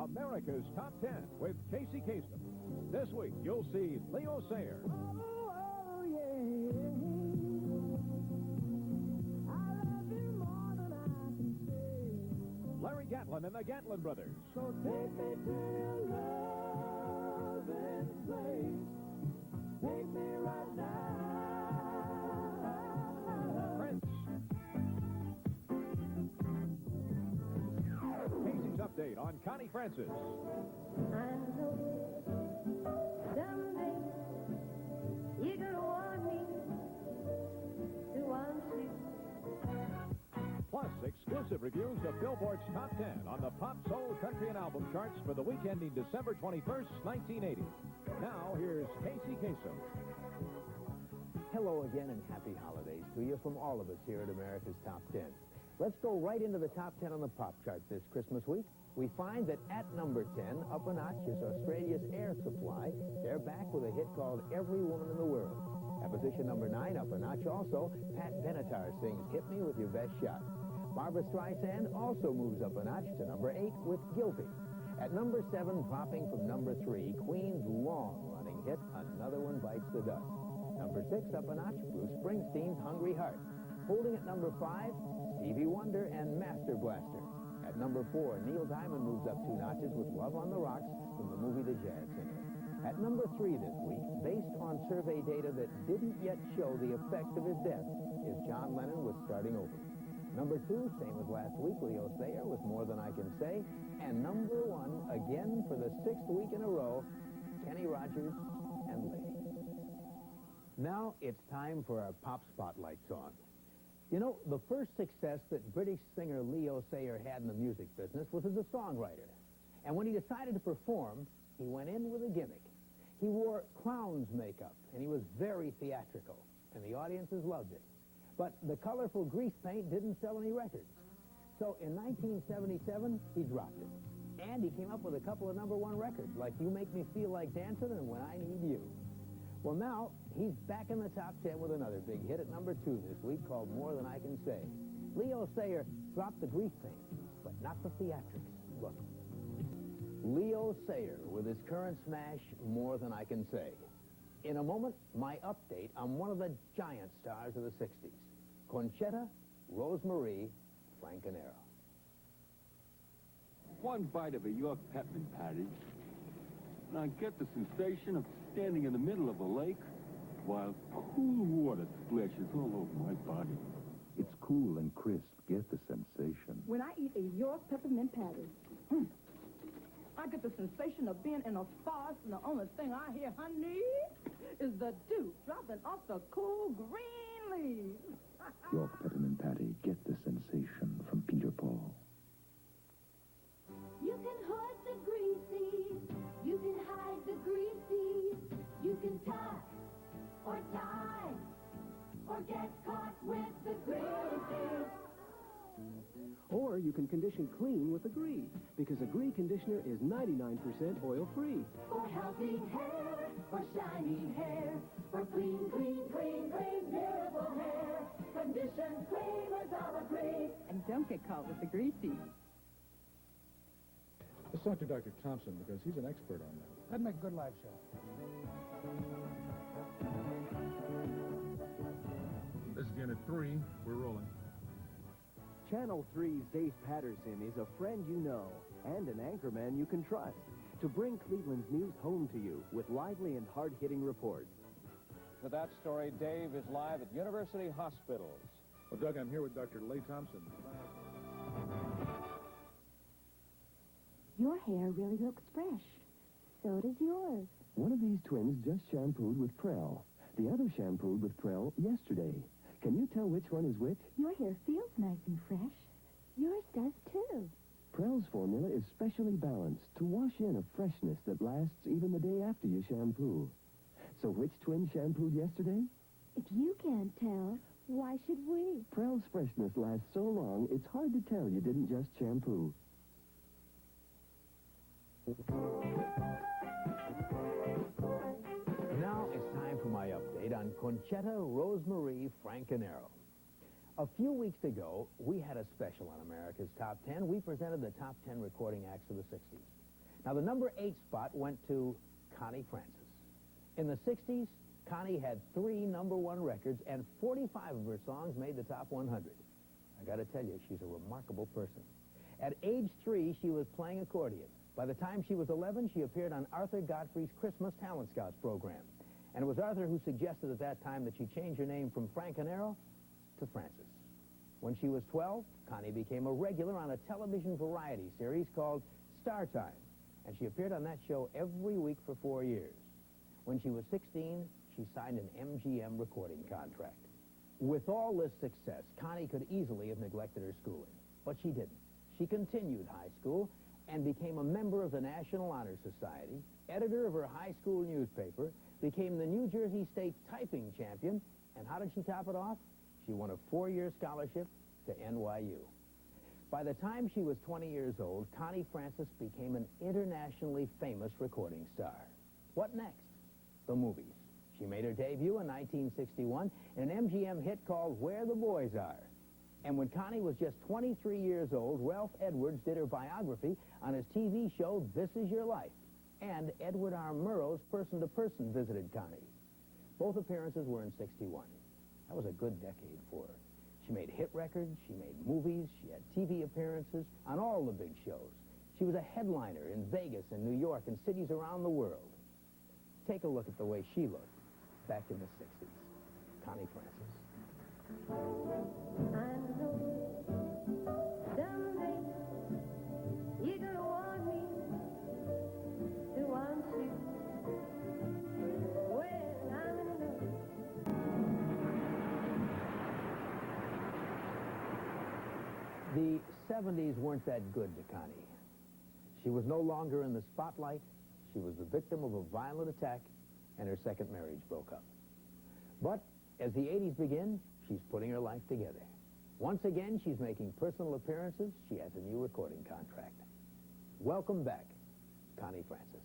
America's Top 10 with Casey Kasem. This week, you'll see Leo Sayer. Oh, yeah. I love you more than I can say. Larry Gatlin and the Gatlin Brothers. So take me to your loving place. Take me right now. Prince. Casey's update on Connie Francis. I know someday you're gonna want me to want you. Plus, exclusive reviews of Billboard's Top 10 on the Pop, Soul, Country, and Album charts for the week ending December 21st, 1980. Now, here's Casey Kasem. Hello again and happy holidays to you from all of us here at America's Top 10. Let's go right into the top 10 on the pop chart this Christmas week. We find that at number 10, up a notch, is Australia's Air Supply. They're back with a hit called Every Woman in the World. At position number 9, up a notch also, Pat Benatar sings Hit Me With Your Best Shot. Barbra Streisand also moves up a notch to number 8 with Guilty. At number 7, dropping from number 3, Queen's long-running hit, Another One Bites the Dust. Number 6, up a notch, Bruce Springsteen's Hungry Heart. Holding at number 5, Stevie Wonder and Master Blaster. At number 4, Neil Diamond moves up 2 notches with Love on the Rocks from the movie The Jazz Singer. At number 3 this week, based on survey data that didn't yet show the effect of his death, is John Lennon with Starting Over. Number 2, same as last week, Leo Sayer with More Than I Can Say. And number 1, again for the 6th week in a row, Kenny Rogers and Lady. Now it's time for our Pop Spotlight song. You know, the first success that British singer Leo Sayer had in the music business was as a songwriter. And when he decided to perform, he went in with a gimmick. He wore clown's makeup, and he was very theatrical, and the audiences loved it. But the colorful grease paint didn't sell any records. So in 1977, he dropped it. And he came up with a couple of #1 records, like You Make Me Feel Like Dancing and When I Need You. Well, now, he's back in the top 10 with another big hit at number 2 this week called More Than I Can Say. Leo Sayer dropped the grease paint, but not the theatrics. Look. Leo Sayer with his current smash, More Than I Can Say. In a moment, my update on one of the giant stars of the 60s, Conchetta Rosemarie Francanero. One bite of a York peppermint patty, and I get the sensation of standing in the middle of a lake while cool water splashes all over my body. It's cool and crisp. Get the sensation. When I eat a York peppermint patty, I get the sensation of being in a forest, and the only thing I hear, honey, is the dew dropping off the cool green leaves. York peppermint patty. Get the sensation from Peter Paul. You can hood the greasy, you can hide the greasy, you can tuck or tie, or get caught with the greasy. Or you can condition clean with Agree, because Agree conditioner is 99% oil-free. For healthy hair, for shiny hair, for clean, clean, clean, clean, beautiful hair. Condition clean with all Agree. And don't get caught with the greasy. Let's talk to Dr. Thompson, because he's an expert on that. That'd make a good live show. This is Unit 3. We're rolling. Channel 3's Dave Patterson is a friend you know and an anchorman you can trust to bring Cleveland's news home to you with lively and hard-hitting reports. For that story, Dave is live at University Hospitals. Well, Doug, I'm here with Dr. Leigh Thompson. Your hair really looks fresh. So does yours. One of these twins just shampooed with Prell. The other shampooed with Prell yesterday. Can you tell which one is which? Your hair feels nice and fresh. Yours does, too. Prell's formula is specially balanced to wash in a freshness that lasts even the day after you shampoo. So which twin shampooed yesterday? If you can't tell, why should we? Prell's freshness lasts so long, it's hard to tell you didn't just shampoo. Now it's time for my update on Conchetta Rosemarie Francanero. A few weeks ago, we had a special on America's Top 10. We presented the top 10 recording acts of the 60s. Now, the number 8 spot went to Connie Francis. In the 60s, Connie had 3 #1 records, and 45 of her songs made the top 100. I got to tell you, she's a remarkable person. At age 3, she was playing accordion. By the time she was 11, she appeared on Arthur Godfrey's Christmas Talent Scouts program. And it was Arthur who suggested at that time that she change her name from Francanero to Francis. When she was 12, Connie became a regular on a television variety series called Star Time, and she appeared on that show every week for 4 years. When she was 16, she signed an MGM recording contract. With all this success, Connie could easily have neglected her schooling, but she didn't. She continued high school and became a member of the National Honor Society, editor of her high school newspaper, became the New Jersey State typing champion, and how did she top it off? She won a 4-year scholarship to NYU. By the time she was 20 years old, Connie Francis became an internationally famous recording star. What next? The movies. She made her debut in 1961 in an MGM hit called Where the Boys Are. And when Connie was just 23 years old, Ralph Edwards did her biography on his TV show This Is Your Life. And Edward R. Murrow's Person to Person visited Connie. Both appearances were in 61. That was a good decade for her. She made hit records, she made movies, she had TV appearances on all the big shows. She was a headliner in Vegas and New York and cities around the world. Take a look at the way she looked back in the 60s. Connie Francis. I know someday you're gonna want me to want you. Well, I'm in love. The 70s weren't that good to Connie. She was no longer in the spotlight. She was the victim of a violent attack, and her second marriage broke up. But as the 80s begin, she's putting her life together. Once again, she's making personal appearances. She has a new recording contract. Welcome back, Connie Francis.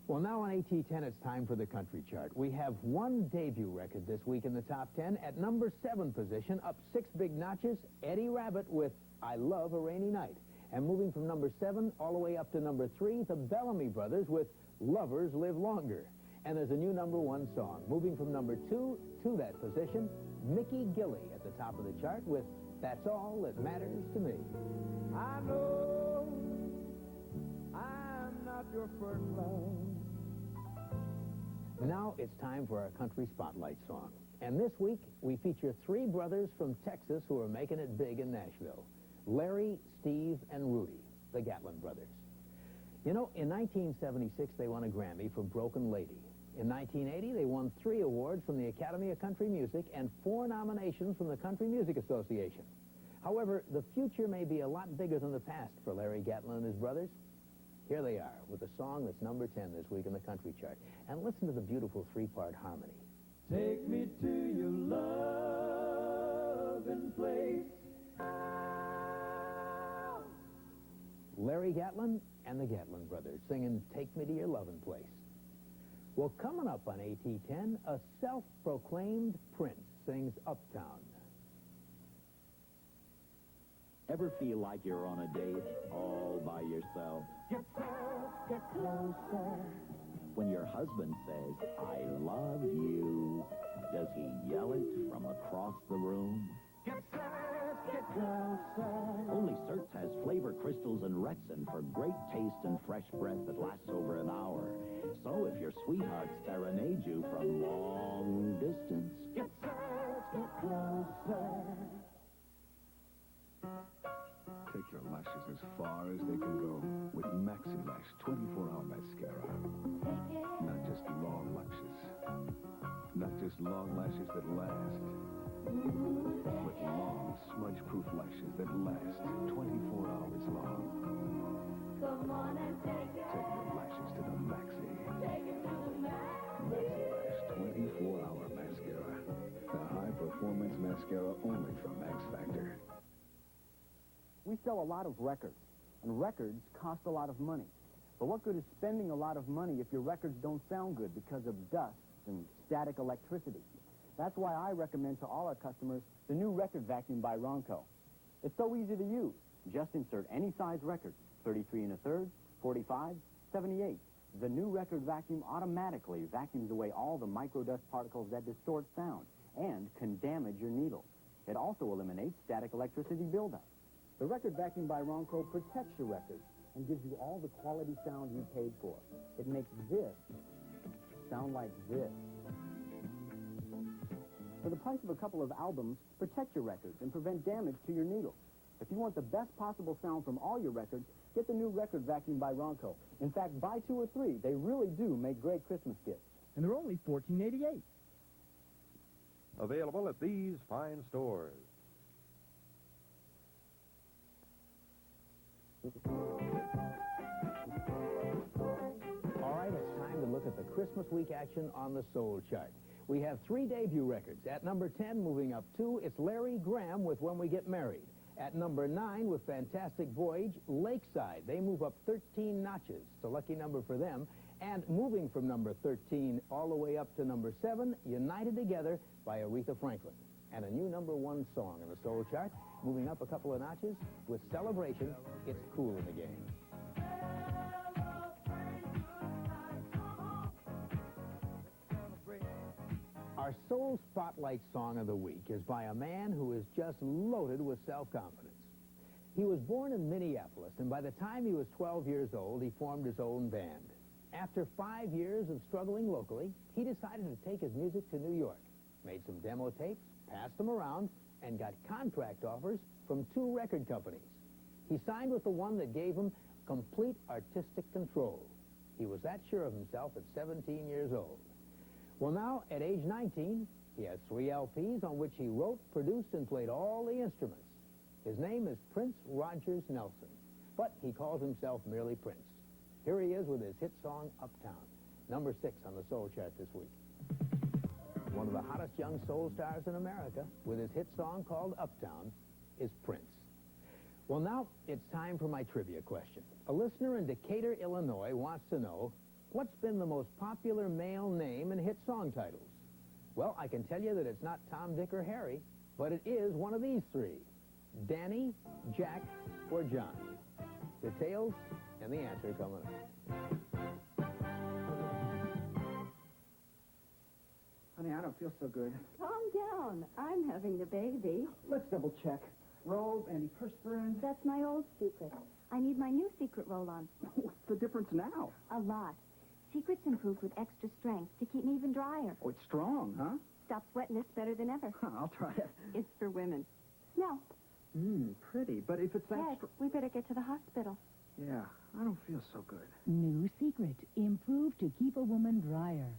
Well, now on AT10, it's time for the country chart. We have one debut record this week in the top 10. At number 7 position, up 6 big notches, Eddie Rabbitt with I Love a Rainy Night. And moving from number 7 all the way up to number 3, the Bellamy Brothers with Lovers Live Longer. And there's a new #1 song. Moving from number 2 to that position, Mickey Gilley at the top of the chart with That's All That Matters to Me. I know I'm not your first love. Now it's time for our country spotlight song. And this week, we feature 3 brothers from Texas who are making it big in Nashville. Larry, Steve, and Rudy, the Gatlin brothers. You know, in 1976, they won a Grammy for Broken Lady. In 1980, they won 3 awards from the Academy of Country Music and 4 nominations from the Country Music Association. However, the future may be a lot bigger than the past for Larry Gatlin and his brothers. Here they are with a song that's number 10 this week in the country chart. And listen to the beautiful 3-part harmony. Take me to your loving place. Larry Gatlin and the Gatlin brothers singing Take Me to Your Lovin' Place. Well, coming up on AT10, a self-proclaimed prince sings Uptown. Ever feel like you're on a date all by yourself? Get close, get closer. When your husband says, I love you, does he yell it from across the room? Get close, get closer. Only Certs has flavor crystals and Retsin for great taste and fresh breath that lasts over an hour. So if your sweetheart serenades you from long distance, Get close, get closer. Take your lashes as far as they can go with Maxi Lash 24-hour mascara. Not just long lashes. Not just long lashes that last. But long, smudge-proof lashes that last 24 hours long. Come on and take it. Take your lashes to the Maxi. Take it to the Maxi. Maxi Lash 24-hour mascara. The high-performance mascara only from Max Factor. We sell a lot of records, and records cost a lot of money. But what good is spending a lot of money if your records don't sound good because of dust and static electricity? That's why I recommend to all our customers the new record vacuum by Ronco. It's so easy to use. Just insert any size record, 33 1/3, 45, 78. The new record vacuum automatically vacuums away all the microdust particles that distort sound and can damage your needle. It also eliminates static electricity buildup. The record vacuum by Ronco protects your record and gives you all the quality sound you paid for. It makes this sound like this. For the price of a couple of albums, protect your records and prevent damage to your needle. If you want the best possible sound from all your records, get the new record vacuum by Ronco. In fact, buy 2 or 3. They really do make great Christmas gifts. And they're only $14.88. Available at these fine stores. All right, it's time to look at the Christmas week action on the Soul Chart. We have 3 debut records. At number 10, moving up 2, it's Larry Graham with When We Get Married. At number 9, with Fantastic Voyage, Lakeside. They move up 13 notches. It's a lucky number for them. And moving from number 13 all the way up to number 7, United Together by Aretha Franklin. And a new number 1 song in the Soul Chart, moving up a couple of notches with Celebration, It's Cool in the Game. Our Soul Spotlight Song of the Week is by a man who is just loaded with self-confidence. He was born in Minneapolis, and by the time he was 12 years old, he formed his own band. After 5 years of struggling locally, he decided to take his music to New York, made some demo tapes, passed them around, and got contract offers from 2 record companies. He signed with the one that gave him complete artistic control. He was that sure of himself at 17 years old. Well, now, at age 19, he has 3 LPs on which he wrote, produced, and played all the instruments. His name is Prince Rogers Nelson, but he calls himself merely Prince. Here he is with his hit song, Uptown, number 6 on the Soul Chart this week. One of the hottest young soul stars in America, with his hit song called Uptown, is Prince. Well, now it's time for my trivia question. A listener in Decatur, Illinois, wants to know, what's been the most popular male name in hit song titles? Well, I can tell you that it's not Tom, Dick, or Harry, but it is one of these 3, Danny, Jack, or John. Details and the answer coming up. Honey, I don't feel so good. Calm down. I'm having the baby. Let's double check. Robe, antiperspirant. That's my old secret. I need my new secret roll-on. What's the difference now? A lot. Secret's improved with extra strength to keep me even drier. Oh, it's strong, huh? Stops wetness better than ever. I'll try it. It's for women. No. Pretty, but if it's that Ted, we better get to the hospital. Yeah, I don't feel so good. New secret. Improved to keep a woman drier.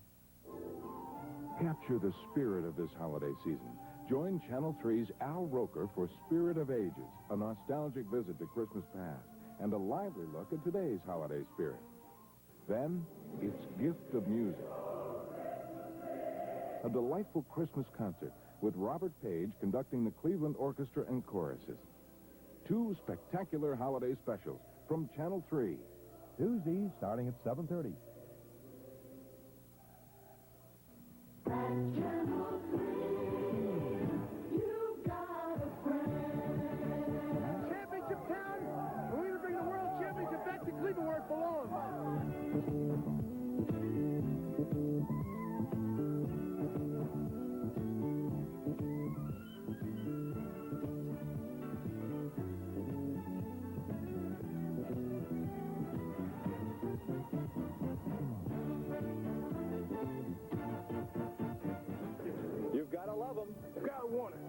Capture the spirit of this holiday season. Join Channel 3's Al Roker for Spirit of Ages, a nostalgic visit to Christmas past, and a lively look at today's holiday spirit. Then, it's Gift of Music. A delightful Christmas concert with Robert Page conducting the Cleveland Orchestra and choruses. 2 spectacular holiday specials from Channel 3. Tuesday, starting at 7:30. Channel 3, you got a friend. Championship town, and we're going to bring the World Championship back to Cleveland where it belongs. You've got to love them. You've got to want it.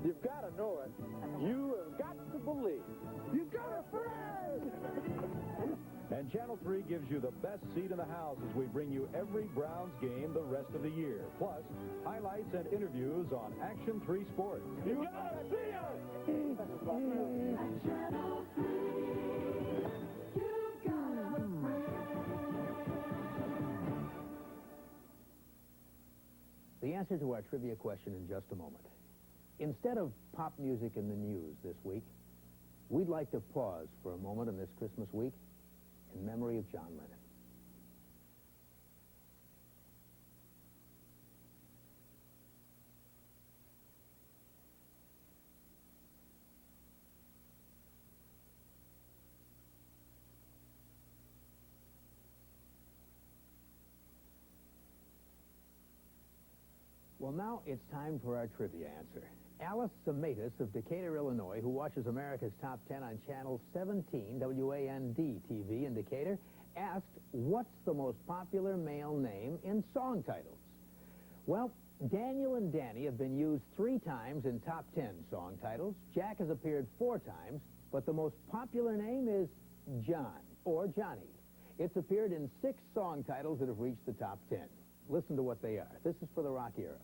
You've got to know it. You have got to believe. You've got a friend! And Channel 3 gives you the best seat in the house as we bring you every Browns game the rest of the year. Plus, highlights and interviews on Action 3 Sports. You got to see us! Channel 3, you got a friend. The answer to our trivia question in just a moment. Instead of pop music in the news this week, we'd like to pause for a moment in this Christmas week in memory of John Lennon. Well, now it's time for our trivia answer. Alice Samatus of Decatur, Illinois, who watches America's Top 10 on Channel 17, WAND TV in Decatur, asked, what's the most popular male name in song titles? Well, Daniel and Danny have been used 3 times in Top 10 song titles. Jack has appeared 4 times, but the most popular name is John, or Johnny. It's appeared in 6 song titles that have reached the Top 10. Listen to what they are. This is for the rock era.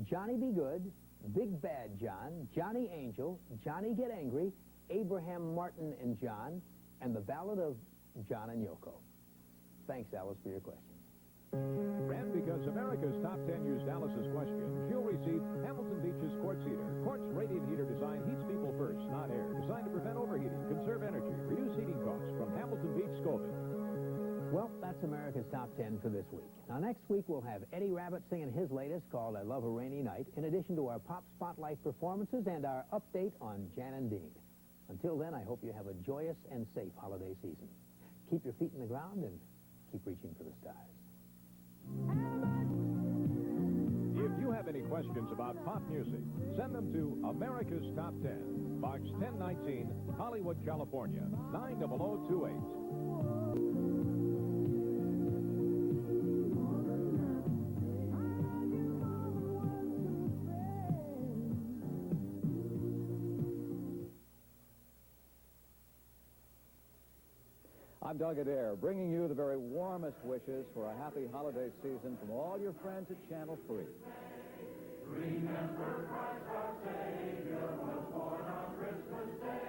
Johnny Be Good, Big Bad John, Johnny Angel, Johnny Get Angry, Abraham Martin and John, and the Ballad of John and Yoko. Thanks, Alice, for your question. And because America's Top 10 used Alice's question, she'll receive Hamilton Beach's Quartz Heater. Quartz radiant heater design heats people first, not air. Designed to prevent overheating, conserve energy, reduce heating costs from Hamilton Beach Scoville. Well, that's America's Top 10 for this week. Now, next week, we'll have Eddie Rabbitt singing his latest called I Love a Rainy Night, in addition to our Pop Spotlight performances and our update on Jan and Dean. Until then, I hope you have a joyous and safe holiday season. Keep your feet in the ground and keep reaching for the stars. If you have any questions about pop music, send them to America's Top 10, Box 1019, Hollywood, California, 90028. I'm Doug Adair, bringing you the very warmest wishes for a happy holiday season from all your friends at Channel 3. Remember Christ our Savior was born on Christmas Day.